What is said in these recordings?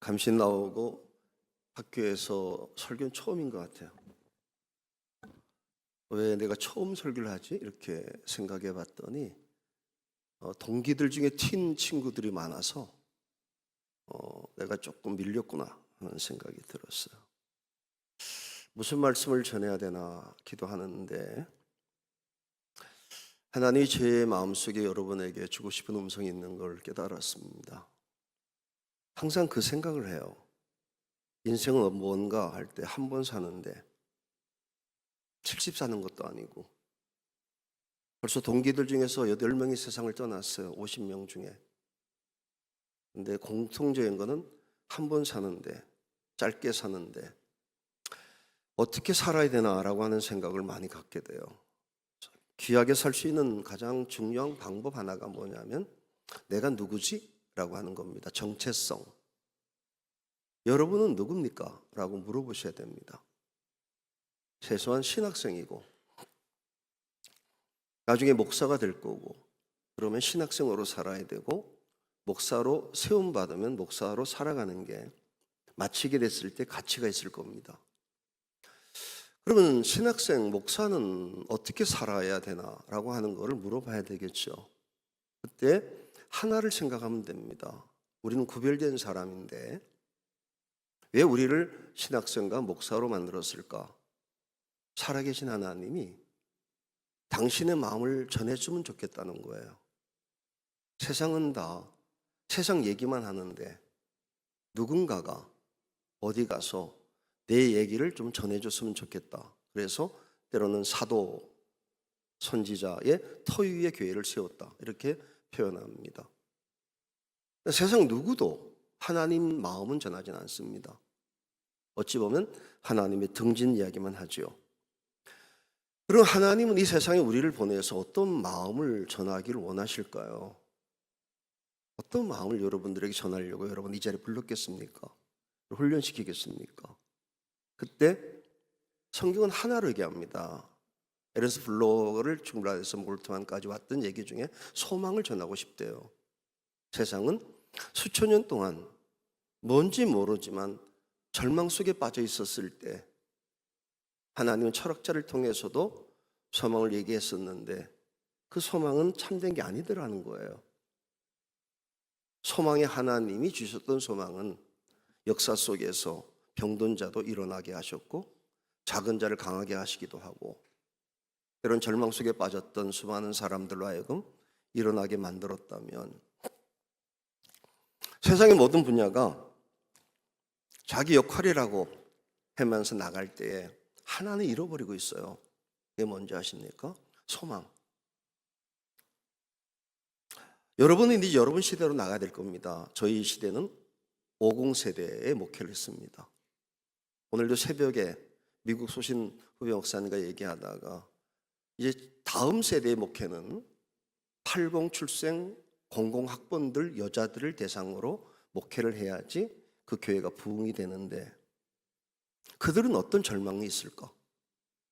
감신 나오고 학교에서 설교는 처음인 것 같아요. 왜 내가 처음 설교를 하지? 이렇게 생각해 봤더니 동기들 중에 튄 친구들이 많아서 내가 조금 밀렸구나 하는 생각이 들었어요. 무슨 말씀을 전해야 되나 기도하는데 하나님이 제 마음속에 여러분에게 주고 싶은 음성이 있는 걸 깨달았습니다. 항상 그 생각을 해요. 인생은 뭔가 할 때 한 번 사는데 70 사는 것도 아니고 벌써 동기들 중에서 8명이 세상을 떠났어요. 50명 중에. 근데 공통적인 거는 한 번 사는데 짧게 사는데 어떻게 살아야 되나라고 하는 생각을 많이 갖게 돼요. 귀하게 살 수 있는 가장 중요한 방법 하나가 뭐냐면 내가 누구지? 라고 하는 겁니다. 정체성. 여러분은 누굽니까? 라고 물어보셔야 됩니다. 최소한 신학생이고 나중에 목사가 될 거고 그러면 신학생으로 살아야 되고 목사로 세움받으면 목사로 살아가는 게 마치게 됐을 때 가치가 있을 겁니다. 그러면 신학생, 목사는 어떻게 살아야 되나라고 하는 거를 물어봐야 되겠죠. 그때 하나를 생각하면 됩니다. 우리는 구별된 사람인데 왜 우리를 신학생과 목사로 만들었을까? 살아계신 하나님이 당신의 마음을 전해주면 좋겠다는 거예요. 세상은 다 세상 얘기만 하는데 누군가가 어디 가서 내 얘기를 좀 전해줬으면 좋겠다. 그래서 때로는 사도, 선지자의 터 위에 교회를 세웠다. 이렇게 표현합니다. 세상 누구도 하나님 마음은 전하진 않습니다. 어찌 보면 하나님의 등진 이야기만 하죠. 그럼 하나님은 이 세상에 우리를 보내서 어떤 마음을 전하기를 원하실까요? 어떤 마음을 여러분들에게 전하려고 여러분 이 자리에 불렀겠습니까? 훈련시키겠습니까? 그때 성경은 하나로 얘기합니다. 에르스 블로를 출발해서 몰트만까지 왔던 얘기 중에 소망을 전하고 싶대요. 세상은 수천 년 동안 뭔지 모르지만 절망 속에 빠져 있었을 때 하나님은 철학자를 통해서도 소망을 얘기했었는데 그 소망은 참된 게 아니더라는 거예요. 소망의 하나님이 주셨던 소망은 역사 속에서 병든 자도 일어나게 하셨고 작은 자를 강하게 하시기도 하고 이런 절망 속에 빠졌던 수많은 사람들로 하여금 일어나게 만들었다면 세상의 모든 분야가 자기 역할이라고 하면서 나갈 때에 하나는 잃어버리고 있어요. 그게 뭔지 아십니까? 소망. 여러분은 이제 여러분 시대로 나가야 될 겁니다. 저희 시대는 50세대의 목회를 했습니다. 오늘도 새벽에 미국 소신 후배 목사님과 얘기하다가 이제 다음 세대의 목회는 80 출생 00 학번들 여자들을 대상으로 목회를 해야지 그 교회가 부흥이 되는데 그들은 어떤 절망이 있을까?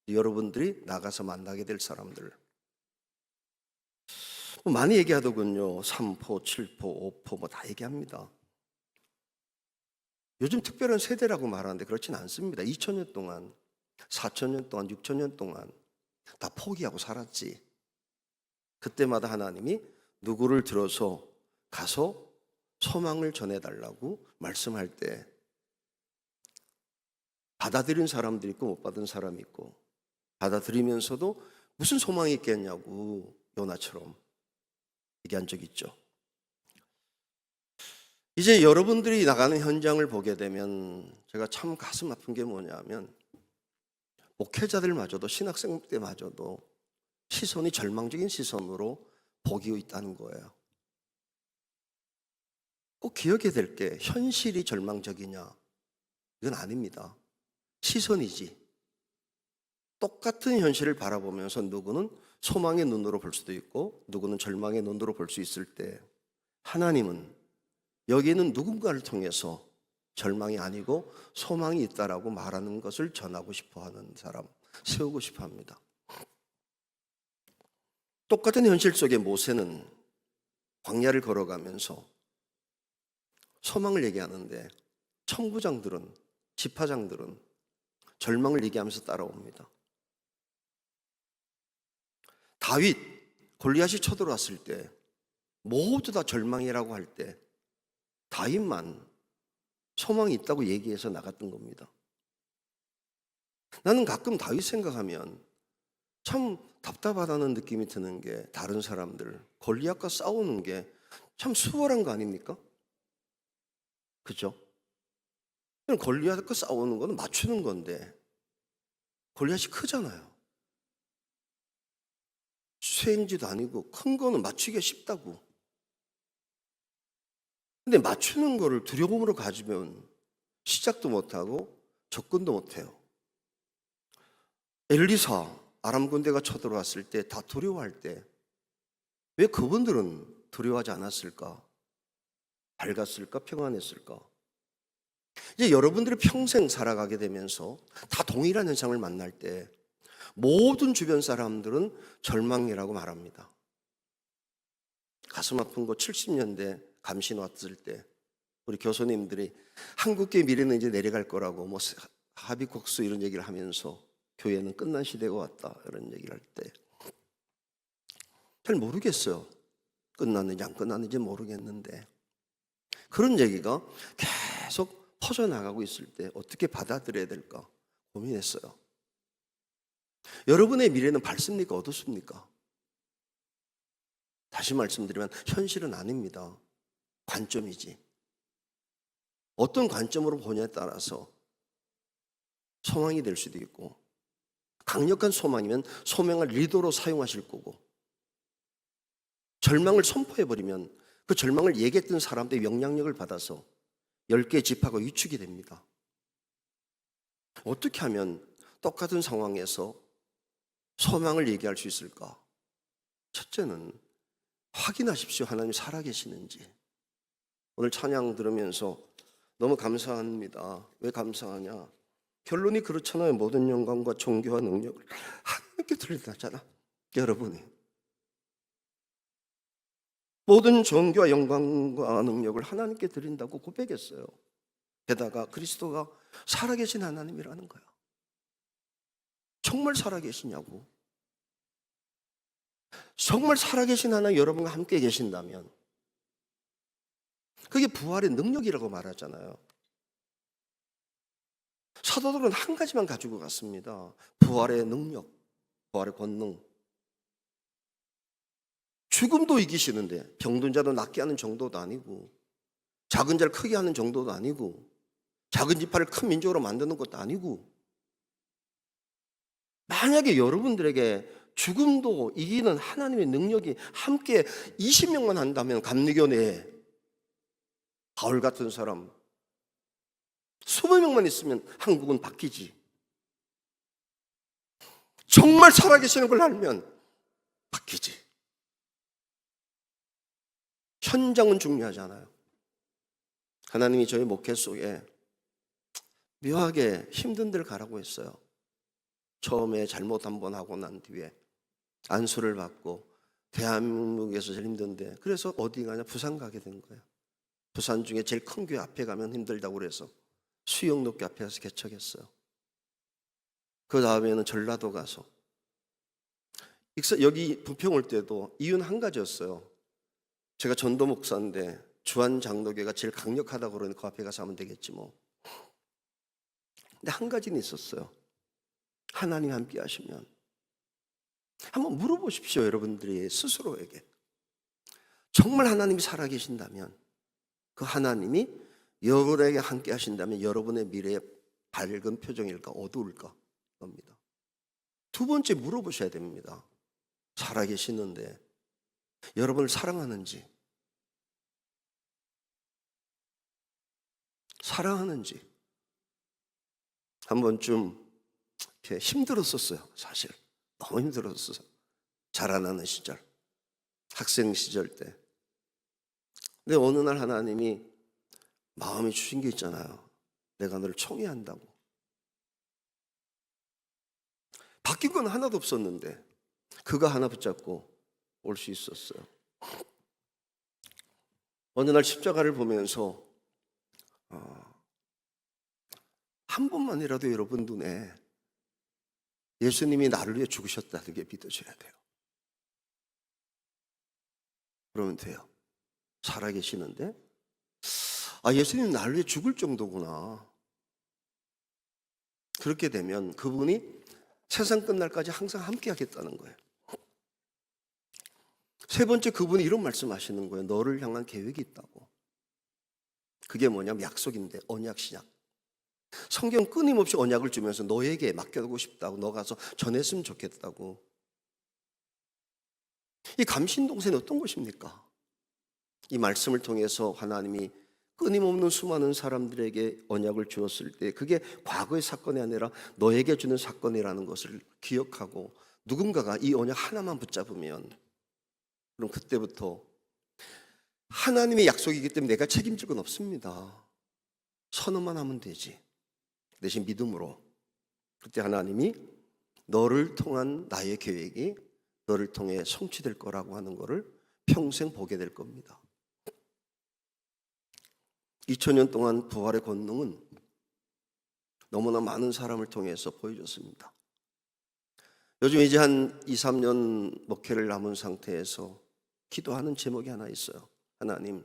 여러분들이 나가서 만나게 될 사람들 많이 얘기하더군요. 3포, 7포, 5포 뭐 다 얘기합니다. 요즘 특별한 세대라고 말하는데 그렇진 않습니다. 2000년 동안, 4000년 동안, 6000년 동안 다 포기하고 살았지. 그때마다 하나님이 누구를 들어서 가서 소망을 전해달라고 말씀할 때 받아들인 사람도 있고 못 받은 사람이 있고 받아들이면서도 무슨 소망이 있겠냐고 요나처럼 얘기한 적 있죠. 이제 여러분들이 나가는 현장을 보게 되면 제가 참 가슴 아픈 게 뭐냐면 목회자들마저도 신학생 때마저도 시선이 절망적인 시선으로 보고 있다는 거예요. 꼭 기억해야 될 게 현실이 절망적이냐? 이건 아닙니다. 시선이지. 똑같은 현실을 바라보면서 누구는 소망의 눈으로 볼 수도 있고 누구는 절망의 눈으로 볼 수 있을 때 하나님은 여기에는 누군가를 통해서 절망이 아니고 소망이 있다라고 말하는 것을 전하고 싶어하는 사람 세우고 싶어합니다. 똑같은 현실 속에 모세는 광야를 걸어가면서 소망을 얘기하는데 천부장들은, 지파장들은 절망을 얘기하면서 따라옵니다. 다윗, 골리앗이 쳐들어왔을 때 모두 다 절망이라고 할 때 다윗만 소망이 있다고 얘기해서 나갔던 겁니다. 나는 가끔 다윗 생각하면 참 답답하다는 느낌이 드는 게, 다른 사람들 골리앗과 싸우는 게 참 수월한 거 아닙니까? 그죠? 골리앗과 싸우는 거는 맞추는 건데 골리앗이 크잖아요. 수행지도 아니고 큰 거는 맞추기가 쉽다고. 근데 맞추는 거를 두려움으로 가지면 시작도 못하고 접근도 못해요. 엘리사, 아람 군대가 쳐들어왔을 때 다 두려워할 때 왜 그분들은 두려워하지 않았을까? 밝았을까? 평안했을까? 이제 여러분들이 평생 살아가게 되면서 다 동일한 현상을 만날 때 모든 주변 사람들은 절망이라고 말합니다. 가슴 아픈 거 70년대 감신 왔을 때 우리 교수님들이 한국계 미래는 이제 내려갈 거라고 뭐 합의국수 이런 얘기를 하면서 교회는 끝난 시대가 왔다 이런 얘기를 할 때 잘 모르겠어요. 끝났는지 안 끝났는지 모르겠는데 그런 얘기가 계속 퍼져나가고 있을 때 어떻게 받아들여야 될까 고민했어요. 여러분의 미래는 밝습니까? 어둡습니까? 다시 말씀드리면 현실은 아닙니다. 관점이지. 어떤 관점으로 보냐에 따라서 소망이 될 수도 있고, 강력한 소망이면 소망을 리더로 사용하실 거고, 절망을 선포해버리면 그 절망을 얘기했던 사람들의 영향력을 받아서 10개의 지파가 위축이 됩니다. 어떻게 하면 똑같은 상황에서 소망을 얘기할 수 있을까? 첫째는 확인하십시오. 하나님이 살아계시는지. 오늘 찬양 들으면서 너무 감사합니다. 왜 감사하냐? 결론이 그렇잖아요. 모든 영광과 존귀와 능력을 하나님께 드린다잖아. 여러분이 모든 존귀와 영광과 능력을 하나님께 드린다고 고백했어요. 게다가 그리스도가 살아계신 하나님이라는 거야. 정말 살아계시냐고. 정말 살아계신 하나님 여러분과 함께 계신다면 그게 부활의 능력이라고 말하잖아요. 사도들은 한 가지만 가지고 갔습니다. 부활의 능력, 부활의 권능. 죽음도 이기시는데 병든 자도 낫게 하는 정도도 아니고, 작은 자를 크게 하는 정도도 아니고, 작은 지파를 큰 민족으로 만드는 것도 아니고, 만약에 여러분들에게 죽음도 이기는 하나님의 능력이 함께 20명만 한다면, 감리교 내에 바울 같은 사람 수백 명만 있으면 한국은 바뀌지. 정말 살아계시는 걸 알면 바뀌지. 현장은 중요하잖아요. 하나님이 저희 목회 속에 묘하게 힘든 데를 가라고 했어요. 처음에 잘못 한번 하고 난 뒤에 안수를 받고 대한민국에서 제일 힘든데, 그래서 어디 가냐? 부산 가게 된 거예요. 부산 중에 제일 큰 교회 앞에 가면 힘들다고 그래서 수영록교 앞에 가서 개척했어요. 그 다음에는 전라도 가서, 여기 부평 올 때도 이유는 한 가지였어요. 제가 전도 목사인데 주한 장로교가 제일 강력하다고 그러니 그 앞에 가서 하면 되겠지 뭐. 근데 한 가지는 있었어요. 하나님 함께 하시면. 한번 물어보십시오. 여러분들이 스스로에게. 정말 하나님이 살아계신다면, 그 하나님이 여러분에게 함께 하신다면 여러분의 미래에 밝은 표정일까 어두울까 겁니다. 두 번째 물어보셔야 됩니다. 살아계시는데 여러분을 사랑하는지, 사랑하는지. 한 번쯤 이렇게 힘들었었어요. 사실 너무 힘들었어요. 자라나는 시절, 학생 시절 때. 근데 어느 날 하나님이 마음이 주신 게 있잖아요. 내가 너를 총애한다고. 바뀐 건 하나도 없었는데 그거 하나 붙잡고 올 수 있었어요. 어느 날 십자가를 보면서 한 번만이라도 여러분 눈에 예수님이 나를 위해 죽으셨다는 게 믿어져야 돼요. 그러면 돼요. 살아계시는데 예수님 나를 위해 죽을 정도구나. 그렇게 되면 그분이 세상 끝날까지 항상 함께 하겠다는 거예요. 세 번째, 그분이 이런 말씀하시는 거예요. 너를 향한 계획이 있다고. 그게 뭐냐면 약속인데, 언약 신약. 성경 끊임없이 언약을 주면서 너에게 맡겨두고 싶다고, 너 가서 전했으면 좋겠다고. 이 감신동산이 어떤 것입니까? 이 말씀을 통해서 하나님이 끊임없는 수많은 사람들에게 언약을 주었을 때 그게 과거의 사건이 아니라 너에게 주는 사건이라는 것을 기억하고 누군가가 이 언약 하나만 붙잡으면, 그럼 그때부터 하나님의 약속이기 때문에 내가 책임질 건 없습니다. 선언만 하면 되지. 대신 믿음으로. 그때 하나님이 너를 통한 나의 계획이 너를 통해 성취될 거라고 하는 것을 평생 보게 될 겁니다. 2000년 동안 부활의 권능은 너무나 많은 사람을 통해서 보여줬습니다. 요즘 이제 한 2, 3년 목회를 남은 상태에서 기도하는 제목이 하나 있어요. 하나님,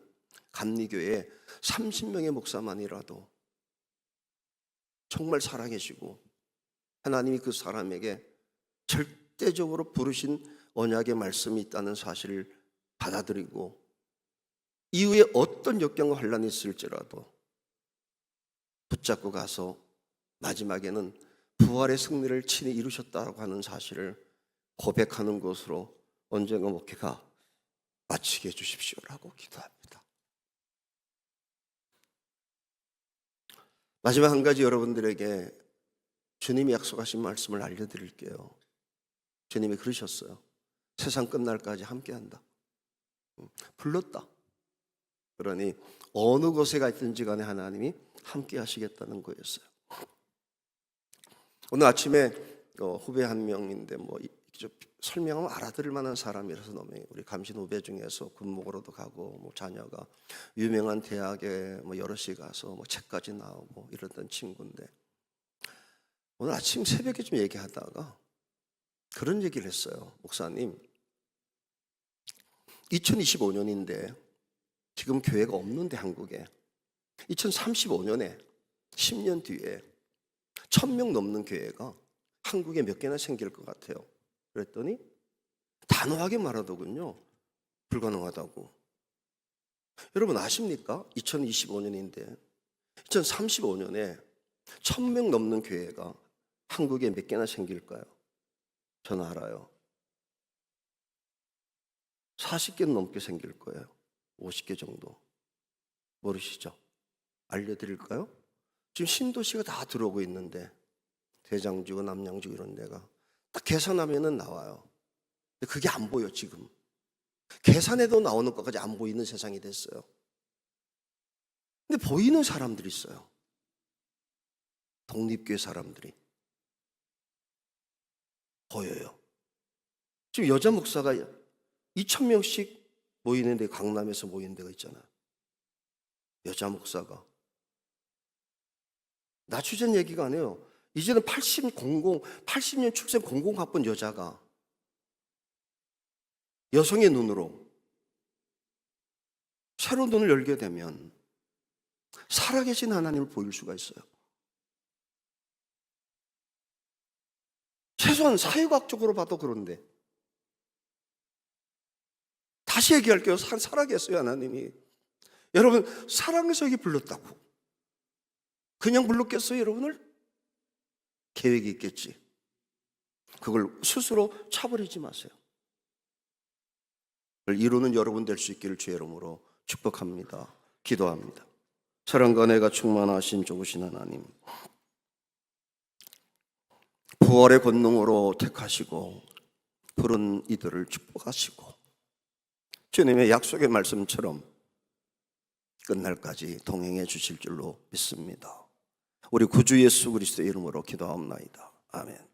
감리교회 30명의 목사만이라도 정말 살아계시고 하나님이 그 사람에게 절대적으로 부르신 언약의 말씀이 있다는 사실을 받아들이고 이후에 어떤 역경과 환란이 있을지라도 붙잡고 가서 마지막에는 부활의 승리를 친히 이루셨다고 하는 사실을 고백하는 것으로 언젠가 목회가 마치게 해주십시오라고 기도합니다. 마지막 한 가지 여러분들에게 주님이 약속하신 말씀을 알려드릴게요. 주님이 그러셨어요. 세상 끝날까지 함께한다. 불렀다. 그러니 어느 곳에 가 있든지 간에 하나님이 함께 하시겠다는 거였어요. 오늘 아침에 후배 한 명인데 설명하면 알아들을 만한 사람이라서 너무, 우리 감신 후배 중에서 군목으로도 가고 자녀가 유명한 대학에 여럿이 가서 책까지 나오고 이러던 친구인데 오늘 아침 새벽에 좀 얘기하다가 그런 얘기를 했어요. 목사님, 2025년인데 지금 교회가 없는데 한국에 2035년에 10년 뒤에 1000명 넘는 교회가 한국에 몇 개나 생길 것 같아요. 그랬더니 단호하게 말하더군요. 불가능하다고. 여러분 아십니까? 2025년인데 2035년에 1000명 넘는 교회가 한국에 몇 개나 생길까요? 저는 알아요. 40개는 넘게 생길 거예요. 50개 정도. 모르시죠? 알려드릴까요? 지금 신도시가 다 들어오고 있는데 대장주, 남양주 이런 데가 딱 계산하면은 나와요. 근데 그게 안 보여 지금. 계산해도 나오는 것까지 안 보이는 세상이 됐어요. 근데 보이는 사람들이 있어요. 독립교회 사람들이. 보여요. 지금 여자 목사가 2000명씩 모이는 데, 강남에서 모이는 데가 있잖아요. 여자 목사가. 낮추자는 얘기가 아니에요. 이제는 80년 출생 00학번 여자가 여성의 눈으로 새로운 눈을 열게 되면 살아계신 하나님을 보일 수가 있어요. 최소한 사회과학적으로 봐도 그런데 다시 얘기할게요. 살아계세요 하나님이. 여러분 사랑해서 여기 불렀다고 그냥 불렀겠어요 여러분을? 계획이 있겠지. 그걸 스스로 차버리지 마세요. 그걸 이루는 여러분 될 수 있기를 주의 이름으로 축복합니다. 기도합니다. 사랑과 은혜가 충만하신 좋으신 하나님, 부활의 권능으로 택하시고 부른 이들을 축복하시고 주님의 약속의 말씀처럼 끝날까지 동행해 주실 줄로 믿습니다. 우리 구주 예수 그리스도의 이름으로 기도하옵나이다. 아멘.